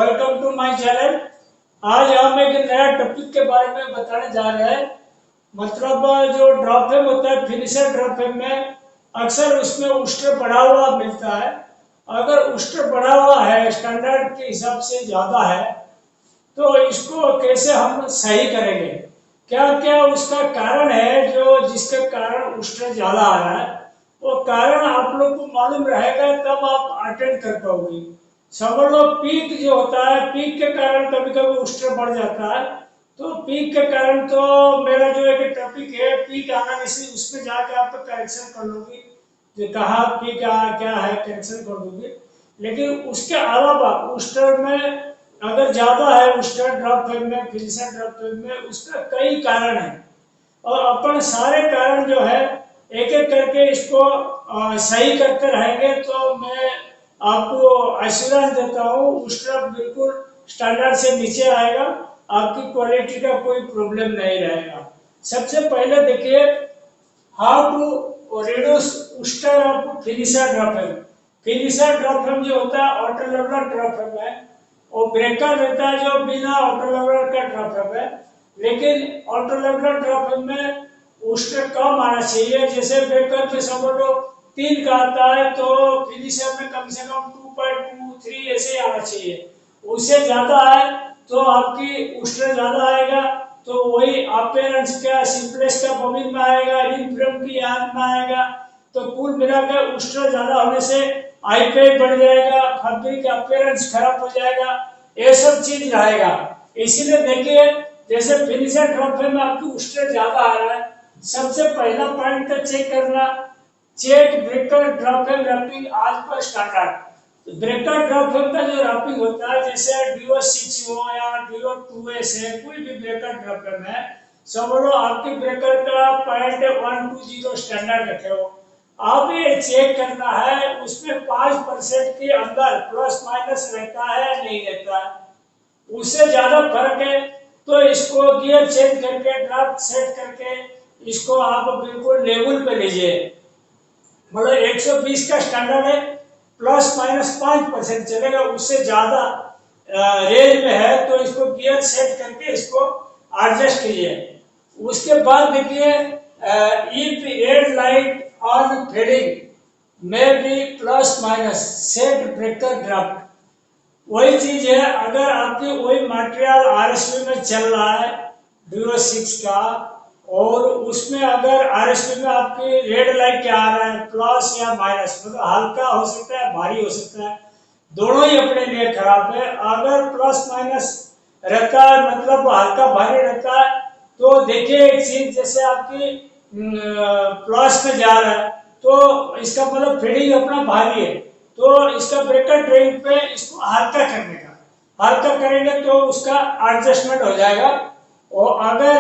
Welcome to my channel. आज हम एक नया टॉपिक के बारे में बताने जा रहे हैं। मतलब जो ड्रॉप फ्रेम होता है, फिनिशर ड्रॉप फ्रेम में अक्सर उसमें उस्टर बढ़ा हुआ मिलता है। अगर उस्टर बढ़ा हुआ है, स्टैंडर्ड के हिसाब से ज़्यादा है, तो इसको कैसे हम सही करेंगे, क्या क्या उसका कारण है जो जिसके कारण उस्टर ज़्यादा आ रहा है। वो कारण आप लोग को मालूम रहेगा तब आप अटेंड कर पाओगे। समझ लो, पीक जो होता है, पीक के कारण कभी कभी उस्टर बढ़ जाता है। तो पीक के कारण तो मेरा जो एक टॉपिक है पीक एनालिसिस, उसमें जाके आप करेक्शन कर लोगे, जो कहाँ पीक क्या है करेक्शन कर दोगे। लेकिन उसके अलावा उस्टर में अगर ज्यादा है, उस्टर ड्रॉप फ्रेम में, फिनिशर ड्रॉप फ्रेम में, उसका कई कारण है। और अपन सारे कारण जो है एक एक करके इसको सही करते रहेंगे तो मैं आपको एश्योरेंस देता हूँ उस्टर बिल्कुल स्टैंडर्ड से नीचे आएगा, आपकी क्वालिटी का कोई प्रॉब्लम नहीं रहेगा। सबसे पहले देखिए, how to reduce Uster of finisher drop frame. Finisher drop frame जो होता है ऑटो लेवलर ड्रॉप फ्रेम है, और ब्रेकर रहता है जो बिना ऑटो लेवलर का ड्रॉप फ्रेम है। लेकिन ऑटो लेवलर ड्रॉप फ्रेम में उस्टर कम आना चाहिए। जैसे ब्रेकर में समझ लो 3 का आता है, तो फिनिशर में कम से कम 2.23 ऐसे आना चाहिए। उससे ज्यादा है तो आपकी उस्टर ज्यादा आएगा, तो वही अपीयरेंस का सिंपलेक्स का बॉबिन में आएगा, रिंग फ्रेम की याद में आएगा। तो कुल मिलाकर उस्टर ज्यादा होने से आईपीआई बढ़ जाएगा, फैब्रिक का अपीयरेंस खराब हो जाएगा, ये सब चीज रहेगा। इसीलिए देखिए, जैसे फिनिशर ड्रॉप फ्रेम में आपकी उस्टर ज्यादा आ रहा है, सबसे पहला पॉइंट तो चेक करना, check breaker drop frame wrapping as per standard. Breaker drop frame का जो रैपिंग होता है, जैसे DO6 हो या DO2S है, कोई भी ब्रेकर ड्रॉप फ्रेम है, समझ लो आपके ब्रेकर का 0.120 स्टैंडर्ड रखे हो। आप ये चेक करना है उसमें 5% के अंदर प्लस माइनस रहता है नहीं रहता है। उससे ज्यादा फर्क है तो इसको गियर चेंज करके, ड्राफ्ट सेट करके इसको आप बिल्कुल लेवल पे लीजिए। मतलब 120 का स्टैंडर्ड है, प्लस माइनस 5% चलेगा। उससे ज्यादा रेंज में है तो इसको गियर सेट करके इसको एडजस्ट कीजिए। उसके बाद देखिए, if red light on fading में भी plus minus set breaker draft, वही चीज है। अगर आपकी वही मटेरियल आरएसपी में चल रहा है DO6 का, और उसमें अगर आरएसपी में आपकी रेड लाइट क्या आ रहा है, प्लस या माइनस, मतलब हल्का हो सकता है, भारी हो सकता है, दोनों ही अपने लिए खराब है। अगर प्लस माइनस रहता है, मतलब हल्का भारी रहता है, तो देखिए एक चीज, जैसे आपकी प्लस में जा रहा है तो इसका मतलब फीडिंग अपना भारी है, तो इसका ब्रेकर ड्रेन पे इसको हल्का करने का, हल्का करेंगे तो उसका एडजस्टमेंट हो जाएगा। और अगर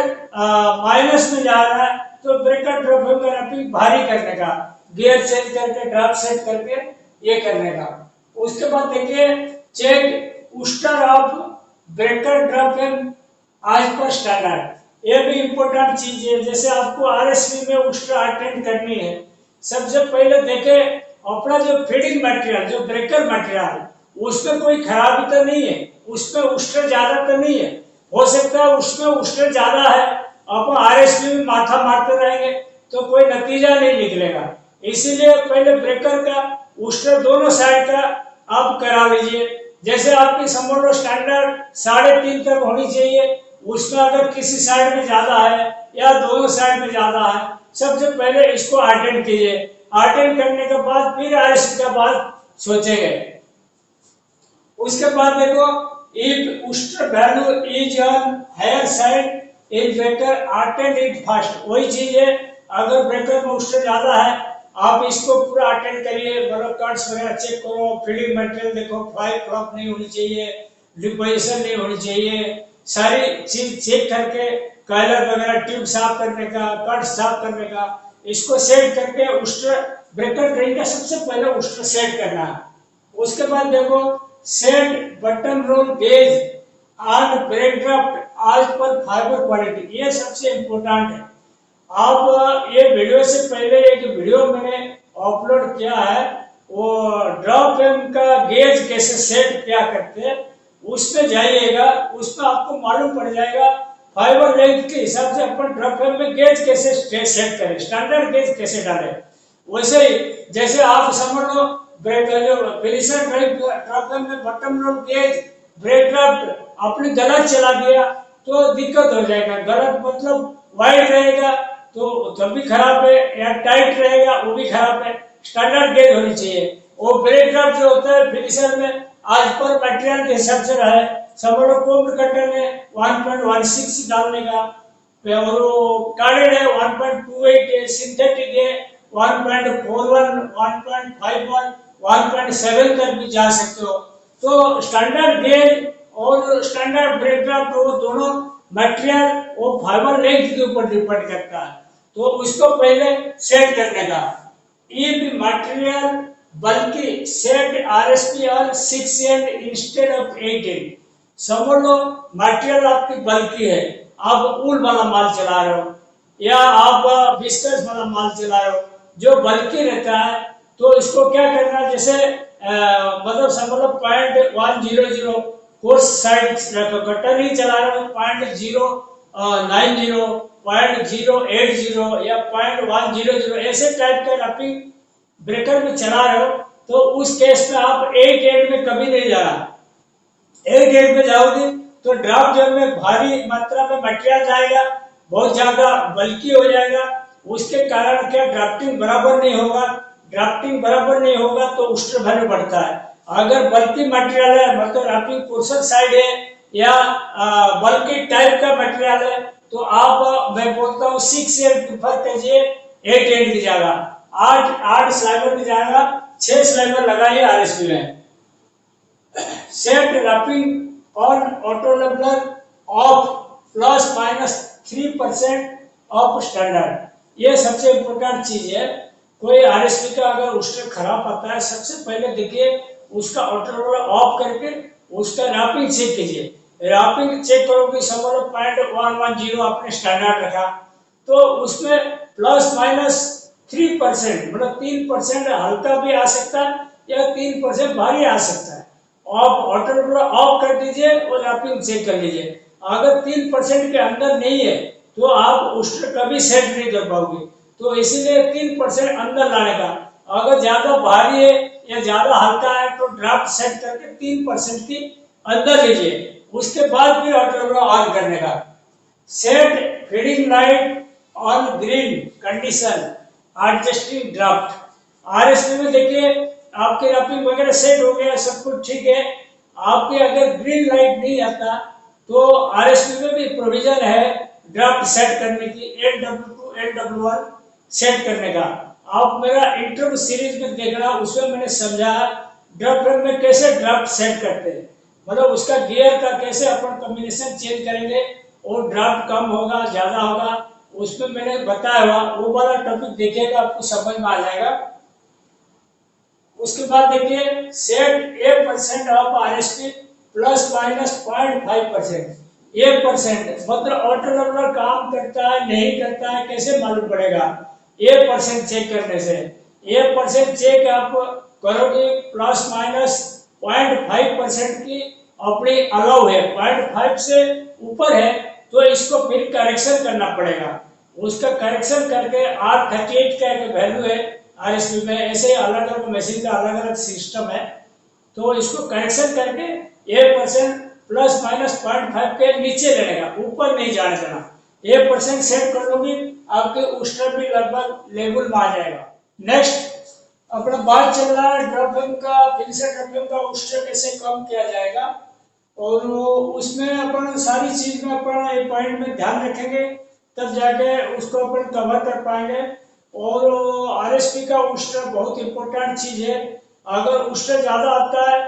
माइनस में जा रहा है तो ब्रेकर ड्रॉप का रैपिंग भारी करने का, गियर चेंज करके, ड्राफ्ट सेट करके ये करने का। उसके बाद देखिए, चेक उस्टर ऑफ ब्रेकर ड्रॉप आज पर स्टैंडर्ड, ये भी इंपॉर्टेंट चीज है। जैसे आपको आरएसपी में उस्टर अटेंड करनी है, सबसे पहले देखे अपना जो फीडिंग मटेरियल, जो ब्रेकर मटेरियल, उसमें कोई खराबी तो नहीं है, उसमें उस्टर ज्यादा तो नहीं है। हो सकता है उसमें उस्टर ज्यादा है, आप आरएसपी में माथा मारते रहेंगे तो कोई नतीजा नहीं निकलेगा। इसीलिए पहले ब्रेकर का उस्टर दोनों साइड का आप करा लीजिए। जैसे आपकी समझ लो स्टैंडर्ड 3.5 तक होनी चाहिए, उसमें अगर किसी साइड में ज्यादा है या दोनों साइड में ज्यादा है, सबसे पहले इसको अटेंड कीजिए। अटेंड करने के बाद फिर आरएसपी का बात सोचेंगे। उसके बाद देखो, if Uster value is on higher side in breaker attend it fast, वही चीज है। अगर ब्रेकर में उस्टर ज्यादा है, आप इसको पूरा अटेंड करिए, मतलब कट्स वगैरह चेक करो, फीडिंग मटेरियल देखो, फ्लाई फ्लॉप नहीं होनी चाहिए, डिपोजिशन नहीं होनी चाहिए, सारी चीज चेक करके कॉइलर वगैरह ट्यूब साफ करने का, कट साफ करने का, इसको सेट करके उस्टर ब्रेकर ड्रेन का सबसे पहले उस्टर सेट करना है। उसके बाद देखो, set button roll gauge on break draft as per fibre quality, ये सबसे इम्पोर्टेंट है। आप ये वीडियो से पहले एक वीडियो मैंने अपलोड किया है, वो ड्रॉप फ्रेम का गेज कैसे सेट क्या करते हैं, उसमें जाइएगा, उसमें आपको मालूम पड़ जाएगा फाइबर लेंथ के हिसाब से अपन ड्रॉप फ्रेम में गेज कैसे सेट करें, स्टैंडर्ड गेज कैसे डालें। वैसे ही जैसे आप समझ लो जो फिनिशर ड्रॉप फ्रेम में button roll gauge break draft आपने गलत चला दिया तो दिक्कत हो जाएगा। गलत मतलब वाइड रहेगा तो तब भी खराब है, या टाइट रहेगा वो भी खराब है। स्टैंडर्ड गेज होनी चाहिए। वो ब्रेक ड्राफ्ट जो होता है फिनिशर में आज पर मटेरियल के हिसाब से रहा है। समझ लो कोम्ड कटर है 1.16 डालने का, और वो कार्डेड है 1.28 है, सिंथेटिक है 1.41, 1.51, 1.7 तक भी जा सकते हो। तो स्टैंडर्ड गेज और स्टैंडर्ड ब्रेक ड्राफ्ट वो दोनों मटेरियल वो फाइबर लेंथ के ऊपर डिपेंड करता है। तो उसको पहले सेट करने का if material bulky set RSP on 6 end instead of 8 end। समझ लो मटेरियल आपकी बल्कि है, आप ऊल वाला माल चला रहे हो या आप विस्कस वाला माल चला रहे हो जो बल्कि रहता है, तो इसको क्या करना है, जैसे मतलब समझ लो 0.100 कोर्स साइड रखो, कटर नहीं चला रहे हो 0.090, 0.080 या 0.100 ऐसे टाइप का रफिंग ब्रेकर में चला रहे हो, तो उस केस में आप 8 एंड में कभी नहीं जाना। 8 एंड में जाओगे तो ड्राफ्ट जब में भारी मात्रा में मटेरियल जाएगा, बहुत ज्यादा बल्कि हो जाएगा, उसके कारण क्या ड्राफ्टिंग बराबर नहीं होगा। ड्राफ्टिंग बराबर नहीं होगा तो उस्टर वैल्यू बढ़ता है। अगर बल्कि मटेरियल है मतलब ड्राफ्टिंग पोर्शन साइड है या बल्कि टाइप का मटेरियल है, तो आप मैं बोलता हूँ 6 एंड प्रीफर कीजिए 8 एंड की जगह। 8 स्लाइबर की जगह 6 स्लाइबर लगाइए आरएसपी में। Set roughing on auto leveller of ±3% of standard, ये सबसे इम्पोर्टेंट चीज है। कोई आरएसपी का अगर उस्टर खराब आता है, सबसे पहले देखिए उसका ऑटो लेवलर ऑफ करके उसका रैपिंग चेक कीजिए। रैपिंग चेक करोगे समझ लो 0.110 आपने स्टैंडर्ड रखा, तो उसमें ±3% मतलब 3% हल्का भी आ सकता है या 3% भारी आ सकता है। आप ऑटो लेवलर ऑफ कर दीजिए और रैपिंग चेक कर लीजिए। अगर 3% के अंदर नहीं है तो आप उस्टर कभी सेट नहीं कर पाओगे। तो इसीलिए 3% अंदर लाने का। अगर ज्यादा भारी है या ज्यादा हल्का है तो ड्राफ्ट सेट करके 3% की अंदर लीजिए, उसके बाद फिर ऑटो लेवलर ऑन करने का। Set feeding light on green condition adjusting draft. RSP में देखिए आपके रैपिंग वगैरह सेट हो गया, सब कुछ ठीक है। आपके अगर ग्रीन लाइट नहीं आता तो आरएसपी में भी प्रोविजन है ड्राफ्ट सेट करने की, LW2 LW1 सेट करने का। आप मेरा इंटरव्यू सीरीज में देखना, उसमें मैंने समझाया ड्राफ्ट फ्रेम में कैसे ड्राफ्ट सेट करते हैं, मतलब उसका गियर का कैसे अपन कॉम्बिनेशन चेंज करेंगे और ड्राफ्ट कम होगा ज्यादा होगा, उसमें मैंने बताया हुआ। वो वाला टॉपिक देखिएगा आपको समझ में आ जाएगा। उसके बाद देखिए सेट 8% ऑफ आरएसपी ±0.5%। 1% मतलब ऑटो लेवलर काम करता है नहीं करता है कैसे मालूम पड़ेगा? 1% चेक करने से। 1% चेक आप करोगे ±0.5% की अपनी अलाउ है, 0.5 से ऊपर है तो इसको फिर करेक्शन करना पड़ेगा। उसका करेक्शन करके R38 का एक वैल्यू है आरएसपी में, ऐसे अलग अलग मशीन का अलग अलग सिस्टम है, तो इसको करेक्शन करके 1% ±0.5 के नीचे रहेगा, ऊपर नहीं जाने देना। 1% सेट कर लोगे आपके उस्टर भी लगभग लेवल में आ जाएगा। नेक्स्ट अपना बात चल रहा है ड्रॉप फ्रेम का, फिनिशर ड्रॉप फ्रेम का उस्टर कैसे कम किया जाएगा, और उसमें अपन सारी चीज में अपन एक पॉइंट में ध्यान रखेंगे तब जाके उसको अपन कवर कर पाएंगे। और आरएसपी का उस्टर बहुत इंपॉर्टेंट चीज है। अगर उस्टर ज्यादा आता है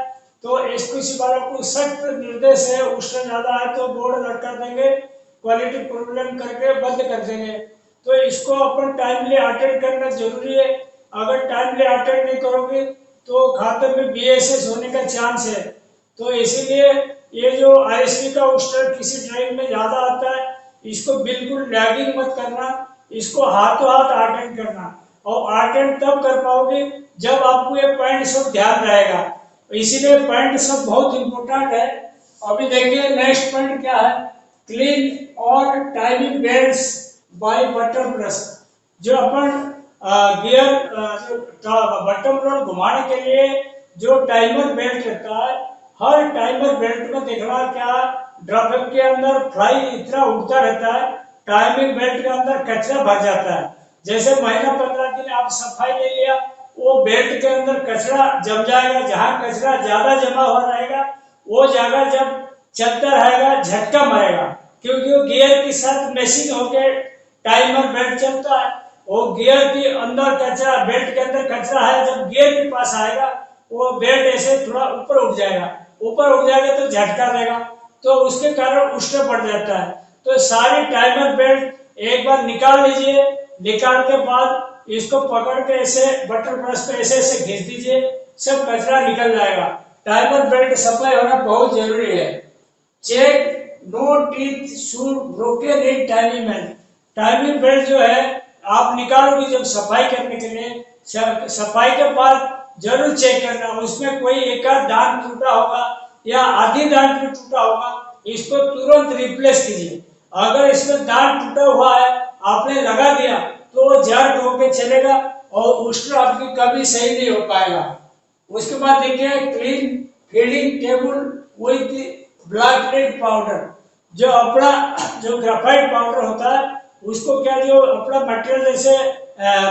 तो एसपीसी वालों को सख्त निर्देश है, उस्टर ज्यादा है तो बोर्ड लटका देंगे, क्वालिटी प्रॉब्लम करके बंद कर देंगे। तो इसको अपन टाइमली अटेंड करना जरूरी है। अगर टाइमली अटेंड नहीं करोगे तो खाते में बीएसएस होने का चांस है। तो इसीलिए ये जो आरएसपी का उस्टर किसी ड्राइव में ज्यादा आता है, इसको बिल्कुल लैगिंग मत करना, इसको हाथों हाथ अटेंड करना। और अटेंड तब कर पाओगे जब आपको ये पॉइंट सब ध्यान रहेगा। इसीलिए पॉइंट सब बहुत इंपॉर्टेंट है। अभी देखिए नेक्स्ट पॉइंट क्या है, क्लीन और timing belts by button press. जो अपन गियर जो बटन रोल घुमाने के लिए जो टाइमर बेल्ट रहता है, हर टाइमर बेल्ट में देखना क्या, ड्रम के अंदर फ्लाई इतना उड़ता रहता है, टाइमिंग बेल्ट के अंदर कचरा भर जाता है। जैसे महीना 15 दिन आप सफाई ले लिया, वो बेल्ट के अंदर कचरा जम जाएगा, जहां कचरा ज्यादा जमा हो रहेगा वो जगह जब चलता रहेगा झटका मारेगा, क्योंकि वो गियर के साथ मैचिंग होकर टाइमर बेल्ट चलता है। वो गियर के अंदर कचरा, बेल्ट के अंदर कचरा है, जब गियर के पास आएगा वो बेल्ट ऐसे थोड़ा ऊपर उठ जाएगा, ऊपर उठ जाएगा तो झटका देगा, तो उसके कारण उल्टा पड़ जाता है। तो सारी टाइमर बेल्ट एक बार निकाल लीजिए, निकाल के बाद इसको पकड़ के ऐसे बटन प्रेस पे ऐसे ऐसे खींच दीजिए, सब कचरा निकल जाएगा। टाइमर बेल्ट सप्लाई होना बहुत जरूरी है। Check no teeth should broken in timing belt. Timing belt जो है आप निकालोगे जब सफाई करने के लिए, सफाई के बाद जरूर चेक करना, उसमें कोई एक आध दांत टूटा होगा या आधी दांत भी टूटा होगा, इसको तुरंत रिप्लेस कीजिए। अगर इसमें दांत टूटा हुआ है आपने लगा दिया तो जड़ होके चलेगा और उस आपकी कभी सही नहीं हो पाएगा। उसके बाद देखिए clean feeding table with black lead powder. जो अपना जो ग्रेफाइट पाउडर होता है उसको क्या, जो अपना मटेरियल जैसे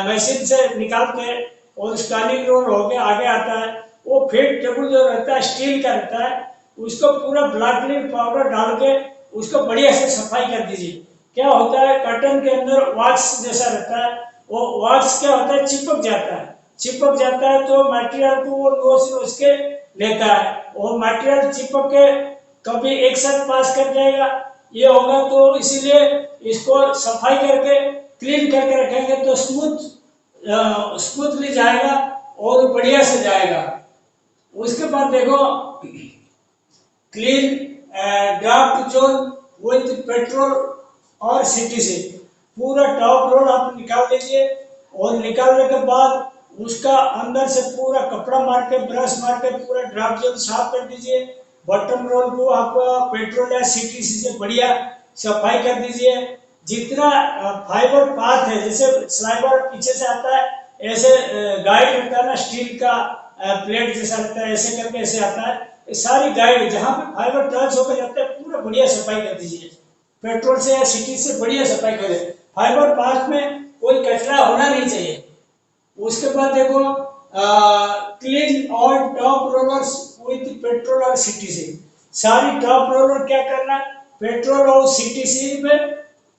मशीन से निकालते हैं और स्कैनिंग रोल होके आगे आता है, वो फीड टेबल जो रहता है स्टील का रहता है, उसको पूरा ब्लैक लेड पाउडर डाल के उसको बढ़िया से सफाई कर दीजिए। क्या होता है, कर्टन के अंदर वॉक्स जैसा रहता है, वो वॉक्स क्या होता है चिपक जाता है, चिपक जाता है तो मटेरियल को वो नोच नोच के लेता है, और मटेरियल चिपक के कभी एक साथ पास कर जाएगा, ये होगा। तो इसीलिए इसको सफाई करके क्लीन करके रखेंगे तो स्मूथली जाएगा और बढ़िया से जाएगा। उसके बाद देखो clean draft zone with petrol और सीटीसी। पूरा टॉप रोल आप निकाल लीजिए और निकालने के बाद उसका अंदर से पूरा कपड़ा मार के ब्रश मार के पूरा ड्राफ्ट जोन साफ कर दीजिए। बॉटम रोल को आप पेट्रोल या सीटीसी से बढ़िया सफाई कर दीजिए। जितना फाइबर पाथ है, जैसे स्लाइबर पीछे से आता है, ऐसे गाइड रहता है ना स्टील का प्लेट जैसा रहता है, ऐसे करके ऐसे आता है, ये सारी गाइड जहाँ पे फाइबर टच होकर जाता है पूरा बढ़िया सफाई कर दीजिए। पेट्रोल से या सिटी से बढ़िया सफाई करें, फाइबर पाथ में कोई कचरा होना नहीं चाहिए। उसके बाद देखो clean all top rollers with petrol और सीटीसी। सारी टॉप रोलर क्या करना, पेट्रोल और सीटीसी में,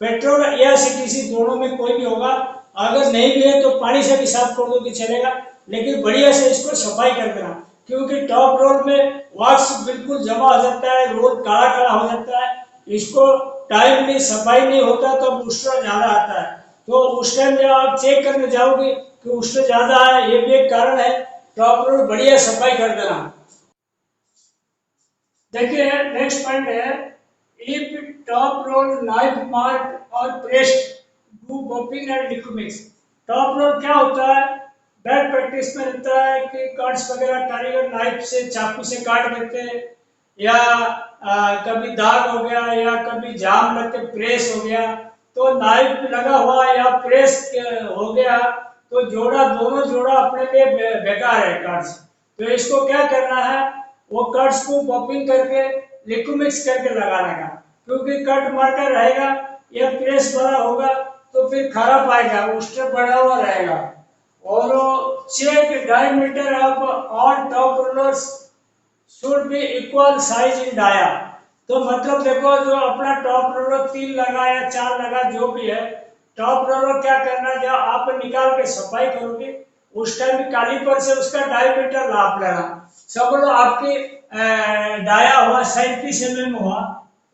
पेट्रोल या सीटीसी दोनों में कोई भी होगा, अगर नहीं भी है तो पानी से भी साफ कर दो कि चलेगा, लेकिन बढ़िया से इसको सफाई कर देना, क्योंकि टॉप रोल में वॉक्स बिल्कुल जमा हो जाता है, रोल काला काला हो जाता है, इसको टाइम में सफाई नहीं होता तो उष्ण ज्यादा आता है। तो उस टाइम जब आप चेक करने जाओगे कि उष्ण ज्यादा है, ये भी एक कारण है, टॉप रोल बढ़िया सफाई कर देना। देखिए नेक्स्ट पॉइंट है, if top roll knife mark और pressed do bopping and liquid. Top roll क्या होता है, बैड प्रैक्टिस में रहता है कि कार्ड्स वगैरह कारीगर नाइफ से चाकू से काट देते हैं, या कभी दाग हो गया या कभी जाम लग के प्रेस हो गया, तो नाइफ लगा हुआ या प्रेस हो गया तो जोड़ा, दोनों जोड़ा अपने लिए बेकार है कार्ड्स। तो इसको क्या करना है, वो कार्ड्स को बॉपिंग करके लिक्विड मिक्स करके लगाना का, क्योंकि कट मारकर रहेगा या प्रेस बड़ा होगा तो फिर खराब आएगा, उष्ण बढ़ा हुआ रहेगा। और check diameter of all top rollers should be equal size in dia. तो मतलब देखो जो अपना टॉप रोलर 3 लगा या 4 लगा जो भी है, टॉप रोलर क्या करना, जब आप निकाल के सफाई करोगे उस टाइम कालीपर से उसका डायमीटर नाप लेना। सब लोग आपकी डाया हुआ 37 mm हुआ,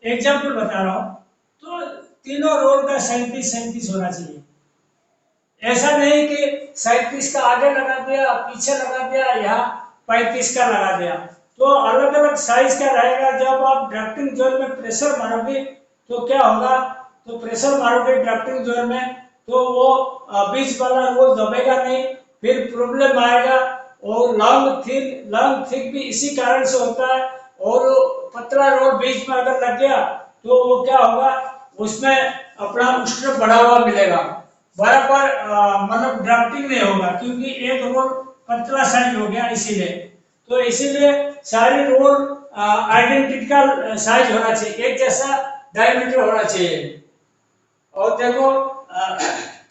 एग्जाम्पल बता रहा हूँ, तो तीनों रोल का 37 होना चाहिए। ऐसा नहीं कि 37 का आगे लगा दिया, पीछे लगा दिया, यहाँ 35 का लगा दिया, तो अलग अलग साइज का रहेगा। जब आप ड्राफ्टिंग जोन में प्रेशर मारोगे तो क्या होगा, तो प्रेशर मारोगे ड्राफ्टिंग जोन में तो वो बीच वाला रोल दबेगा नहीं, फिर प्रॉब्लम आएगा। और लॉन्ग थिक भी इसी कारण से होता है, और पतला रोल बीच में अगर लग गया तो वो क्या होगा, उसमें अपना उष्ण बढ़ा हुआ मिलेगा, बराबर मतलब ड्राफ्टिंग नहीं होगा, क्योंकि एक रोल पतला साइज हो गया इसीलिए। तो इसीलिए सारी रोल आइडेंटिकल साइज होना चाहिए, एक जैसा डायमीटर होना चाहिए। और देखो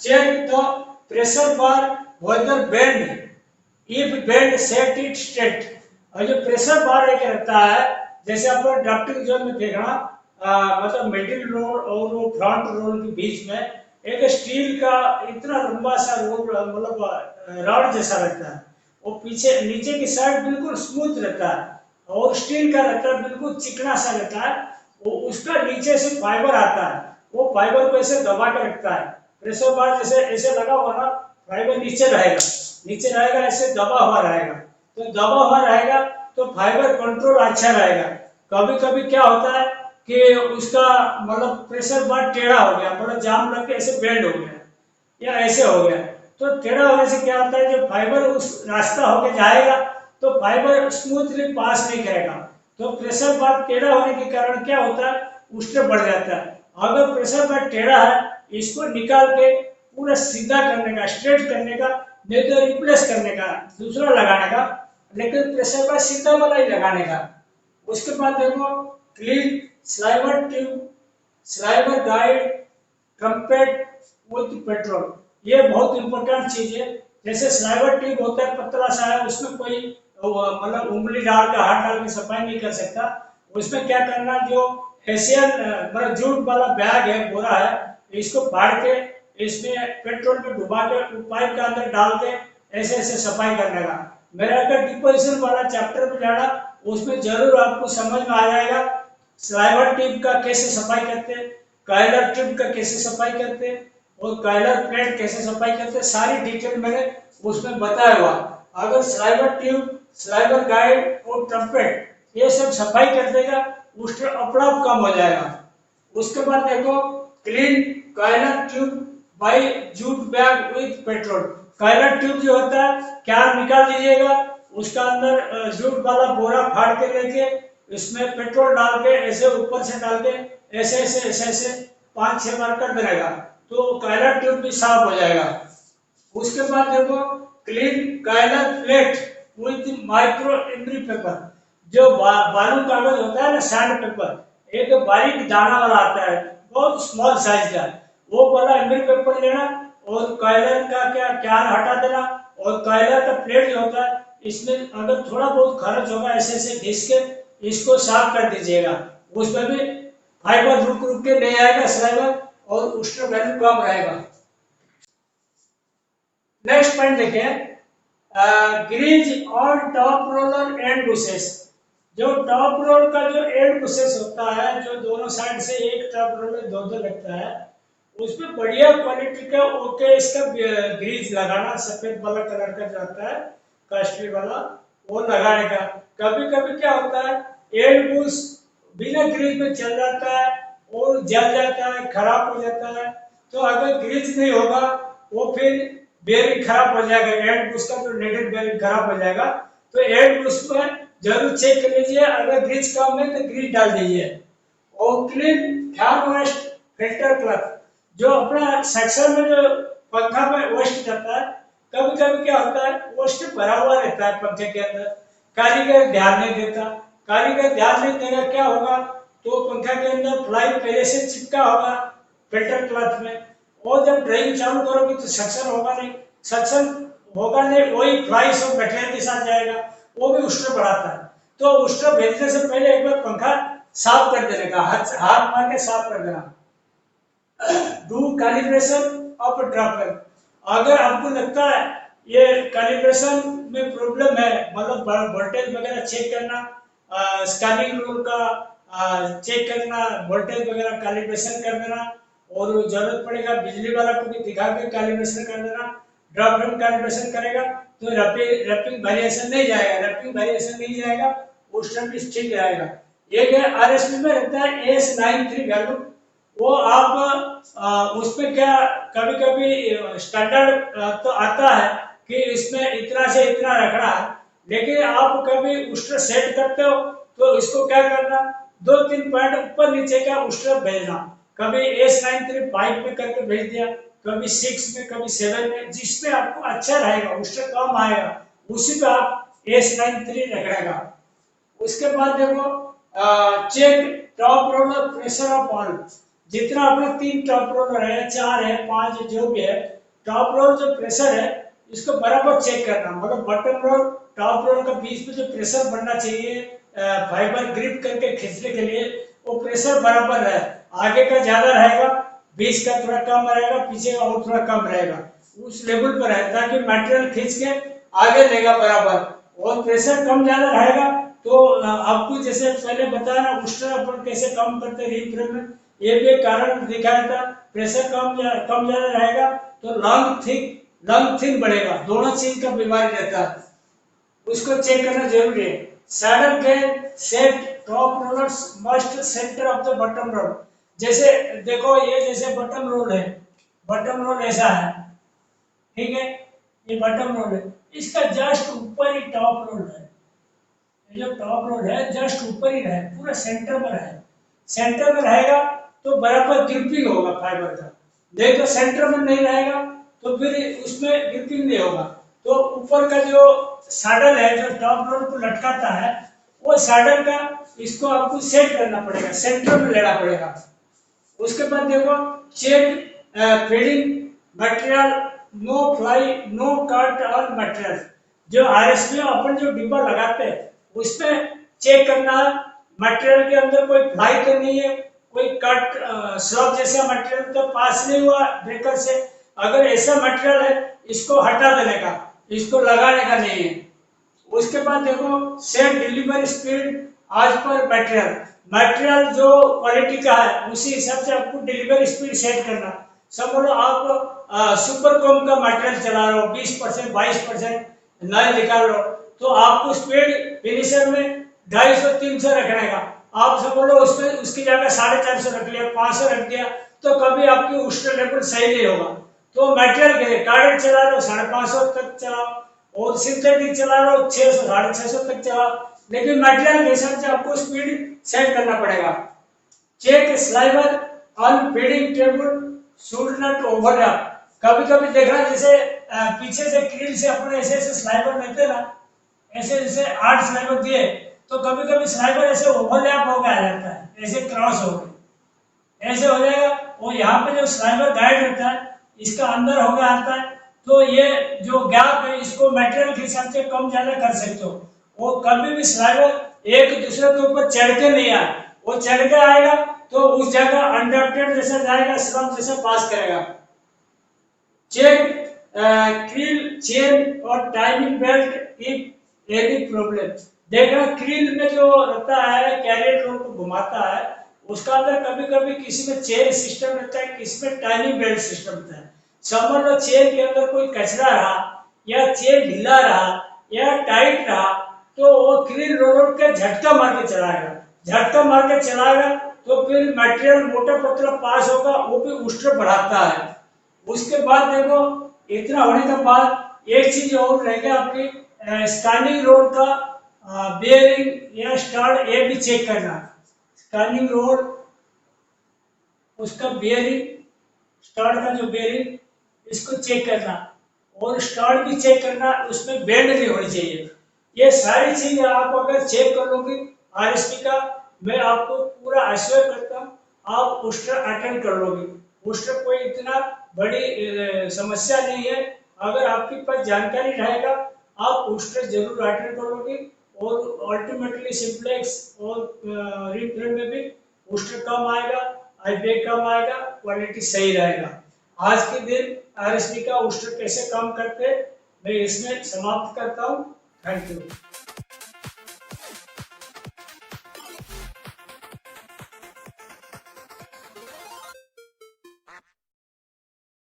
check the pressure bar whether bend if bend set it straight. और जो प्रेशर बार एक रहता है, जैसे अपन ड्राफ्टिंग जोन में देखना, मतलब मिडिल रोल और वो फ्रंट रोल के बीच में एक स्टील का इतना लंबा सा रोल, मतलब रॉड जैसा रहता है, वो पीछे नीचे की साइड बिल्कुल स्मूथ रहता है और स्टील का रहता है बिल्कुल चिकना सा रहता है। वो उसका नीचे से फाइबर आता है, वो फाइबर को ऐसे दबा के रखता है। प्रेशर बार जैसे ऐसे लगा हुआ ना, फाइबर नीचे रहेगा ऐसे दबा हुआ रहेगा, तो दबा हुआ रहेगा तो फाइबर कंट्रोल अच्छा रहेगा। कभी कभी क्या होता है कि उसका मतलब प्रेशर बार टेढ़ा हो गया, मतलब जाम लग के ऐसे बेंड हो गया या ऐसे हो गया, तो टेढ़ा होने से क्या होता है, जब फाइबर उस रास्ता होके जाएगा तो फाइबर स्मूथली पास नहीं करेगा। तो प्रेशर बार टेढ़ा होने के कारण क्या होता है, उष्ण बढ़ जाता है। अगर प्रेशर बार टेढ़ा है, इसको निकाल के पूरा सीधा करने का, स्ट्रेट करने का, नहीं तो रिप्लेस करने का, दूसरा लगाने का, लेकिन प्रेशर बार सीधा वाला ही लगाने का। उसके बाद देखो clean sliver tube, sliver guide, trumpet with petrol, ये बहुत इंपॉर्टेंट चीज है। जैसे स्लाइवर ट्यूब होता है पतला सा है, उसमें कोई मतलब उंगली डाल के हाथ डाल के सफाई नहीं कर सकता। उसमें क्या करना, जो एशियन मतलब जूट वाला बैग है, बोरा है, इसको फाड़ के इसमें पेट्रोल में डुबा के पाइप के अंदर डाल के ऐसे ऐसे सफाई करने का। मेरा अगर डिपोजिशन वाला चैप्टर में जाना, उसमें जरूर आपको समझ में आ जाएगा स्लाइवर ट्यूब का कैसे सफाई करते हैं, कायलर ट्यूब का कैसे सफाई करते हैं और कायलर प्लेट कैसे सफाई करते हैं, सारी डिटेल मैंने उसमें बताया हुआ। अगर स्लाइवर ट्यूब, स्लाइवर गाइड और ट्रम्पेट ये सब सफाई कर देगा, उसका अपना कम हो जाएगा। उसके बाद देखो clean coiler tube by jute bag with petrol. Coiler tube जो होता है, क्या निकाल दीजिएगा, उसका अंदर जूट वाला बोरा फाड़ के लेके इसमें पेट्रोल डाल के ऐसे ऊपर से डाल के ऐसे ऐसे ऐसे ऐसे 5-6 बार कर देगा, तो कायलर ट्यूब भी साफ हो जाएगा। उसके बाद देखो clean coiler plate with micro emery paper. जो बालू कागज होता है ना, सैंड पेपर, एक बारीक दाना वाला आता है, बहुत स्मॉल साइज का, वो वाला एम्ब्री पेपर लेना और कायलर का क्या क्या हटा देना, और कायलर का प्लेट जो होता है, इसमें अगर थोड़ा बहुत खर्च होगा ऐसे ऐसे घिस के इसको साफ कर दीजिएगा। उसमें भी फाइबर रुक रुक के नहीं आएगा स्लाइवर और उष्ण वैल्यू कम रहेगा। नेक्स्ट पॉइंट देखें, grease on top roller and bushes. जो टॉप रोल का जो एंड बुशेस होता है, जो दोनों साइड से एक टॉप रोल में दो दो लगता है, उसमें बढ़िया क्वालिटी का ओके इसका ग्रीज लगाना, सफेद वाला कलर का जो आता है कास्टली वाला, वो लगाने का। कभी कभी क्या होता है, एंड बुश बिना ग्रीज में चल जाता है और जल जाता है, खराब हो जाता है। तो अगर ग्रीज नहीं होगा, वो फिर बेरिंग खराब हो जाएगा, एंड बुश का जो नेटेड बेरिंग खराब हो जाएगा। तो एंड बुश में जरूर चेक कर लीजिए, अगर ग्रीज कम है तो ग्रीज डाल दीजिए। और क्लीन थर्मोस्ट फिल्टर प्लग, जो अपना सेक्शन में जो पंखा में वेस्ट जाता है, कभी कभी क्या होता है वेस्ट भरा हुआ रहता है पंखे के अंदर, कारीगर ध्यान नहीं देता, कारीगर ध्यान नहीं देगा, क्या होगा, तो पंखा के अंदर फ्लाई पहले से चिपका होगा फिल्टर क्लॉथ में, और जब ड्राइंग चालू करोगे तो सक्शन होगा नहीं, सक्शन होगा नहीं, वही फ्लाई सब बैटरी के साथ जाएगा, वो भी उष्ण बढ़ाता है। तो उष्ण भेजने से पहले एक बार पंखा साफ कर देने का, हाथ मार के साफ कर देना। Do calibration of dropper. अगर आपको लगता है ये कैलिब्रेशन में प्रॉब्लम है, मतलब वोल्टेज वगैरह चेक करना, स्कैनिंग रूल का चेक करना, वोल्टेज वगैरह कैलिब्रेशन कर देना, और जरूरत पड़ेगा बिजली वाला को भी दिखा के कैलिब्रेशन कर देना। ड्रॉप फ्रेम कैलिब्रेशन करेगा तो रैपिंग वेरिएशन नहीं जाएगा, रैपिंग वेरिएशन नहीं जाएगा, उस टाइम भी ठीक रहेगा। एक है आरएसपी में रहता है AS93 वैल्यू, वो आप उसमें क्या कभी कभी स्टैंडर्ड तो आता है कि इसमें इतना से इतना रखना है, लेकिन आप कभी उष्ण सेट करते हो तो इसको क्या करना, 2-3 पॉइंट ऊपर नीचे का उस्ट्र भेजना। कभी S93 5 में करके भेज दिया, कभी 6 में, कभी 7 में, जिसमें आपको अच्छा रहेगा, उस्ट्र कम आएगा, उसी पे आप S93 रखना। उसके बाद देखो check top roller pressure of all. जितना अपना 3 टॉप रोलर है, 4 है, 5 जो भी है, टॉप रोल जो प्रेशर है इसको बराबर चेक करना। मतलब बटन रोल टॉप रोल का बीच में जो प्रेशर बनना चाहिए फाइबर ग्रिप करके खींचने के लिए, वो प्रेशर बराबर है। आगे का ज्यादा रहेगा, बीच का थोड़ा कम रहेगा, पीछे का और थोड़ा कम रहेगा, उस लेवल पर है ताकि मटेरियल खींच के आगे लेगा बराबर। और प्रेशर कम ज्यादा रहेगा तो आपको जैसे पहले बताया ना उस्ट्र अपन कैसे कम करते हैं रिंग फ्रेम में, ये भी एक कारण दिखाया था। प्रेशर कम ज्यादा रहेगा तो लंग थिन बढ़ेगा, दोनों चीज का बीमारी रहता है, उसको चेक करना जरूरी है। Saddle gear set top rollers must centre of the button roll. जैसे देखो ये जैसे बटन रोल है, बटन रोल ऐसा है, ठीक है, ये बटन रोल है, इसका जस्ट ऊपर ही टॉप रोल है। ये जो टॉप रोल है जस्ट ऊपर ही रहे, पूरा सेंटर में रहे। सेंटर में रहेगा तो बराबर ग्रिपिंग होगा फाइबर का। देखो सेंटर में नहीं रहेगा तो फिर उसमें ग्रिपिंग नहीं होगा। तो ऊपर का जो सैडल है जो टॉप रोल को लटकाता है, वो सैडल का इसको आपको सेट करना पड़ेगा, सेंटर में लेना पड़ेगा। उसके बाद देखो check feeding material, no fly no cut और मटेरियल। जो आरएस में अपन जो डिब्बा लगाते हैं उसमें चेक करना है मटेरियल के अंदर कोई फ्लाई तो नहीं है, कोई कट स्लॉब जैसा मटेरियल तो पास नहीं हुआ ब्रेकर से। अगर ऐसा मटेरियल है इसको हटा देने का, इसको लगाने का नहीं है। उसके बाद देखो सेट डिलीवरी स्पीड आज पर मटेरियल जो क्वालिटी का है उसी हिसाब से आपको डिलीवरी स्पीड सेट करना। समझ लो आप सुपर कॉम का मटेरियल चला रहे हो, 20% 22% नए निकाल लो, तो आपको स्पीड फिनिशर में 250-300 रखने का। आप समझ लो उसमें उसकी जगह 450 रख लिया, 500 रख दिया, तो कभी आपकी उस्ट्र लेवल सही नहीं होगा। तो मटेरियल के कार्डेड चला रहे हो 550 तक चलाओ, और सिंथेटिक चला रहे हो 600 650 तक चलाओ, लेकिन मटेरियल के हिसाब से आपको स्पीड सेट करना पड़ेगा। Check sliver on feeding table should not overlap. कभी कभी देखना जैसे पीछे से क्रील से अपने ऐसे ऐसे स्लाइवर लेते ना, ऐसे जैसे 8 स्लाइवर दिए तो कभी कभी स्लाइवर ऐसे ओवरलैप हो गया रहता है, ऐसे क्रॉस हो गए, ऐसे हो जाएगा। और यहाँ पे जो स्लाइवर गाइड रहता है इसका अंदर हो गया आता है, तो ये जो गैप है इसको मटेरियल के हिसाब से कम ज्यादा कर सकते हो। वो कभी भी स्लाइवर एक दूसरे के ऊपर चढ़ के नहीं आए, वो चढ़ के आएगा तो उस जगह अनडक्टेड जैसा जाएगा, स्लम्प जैसा पास करेगा। चेक क्रील चेन और timing belt if any problem. देखना क्रील में जो रहता है कैरियर रोड को घुमाता है, उसका अंदर कभी कभी किसी में चेन सिस्टम रहता है, किसी में टाइमिंग बेल्ट सिस्टम रहता है। समझ लो चेन के अंदर कोई कचरा रहा या चेन ढीला रहा या टाइट रहा तो वो क्रील रोलर के झटका मार के चलाएगा, झटका मार के चलाएगा तो फिर मटेरियल मोटा पतला पास होगा, वो भी उस्ट्र बढ़ाता है। उसके बाद देखो इतना होने के बाद एक चीज और रहेगा आपकी स्टैंडिंग रोड का बेयरिंग या स्टार्ट, ये भी चेक करना। स्टैंडिंग रोड उसका बेयरिंग, स्टार्ट का जो बेयरिंग इसको चेक करना, और स्टार्ट भी चेक करना, उसमें बेंड नहीं होनी चाहिए। ये सारी चीजें आप अगर चेक कर लोगे आरएसपी का, मैं आपको पूरा आश्वस्त करता हूँ आप उस्ट्र अटेंड कर लोगे। उस्ट्र कोई इतना बड़ी समस्या नहीं है, अगर आपके पास जानकारी रहेगा आप उस्ट्र जरूर अटेंड करोगे, और अल्टीमेटली सिंप्लेक्स और रिफ्रेम में भी उस्ट्र कम आएगा, आईपीए कम आएगा, क्वालिटी सही रहेगा। आज के दिन आरएसपी का उस्ट्र कैसे कम करते मैं इसमें समाप्त करता हूँ। Thank you.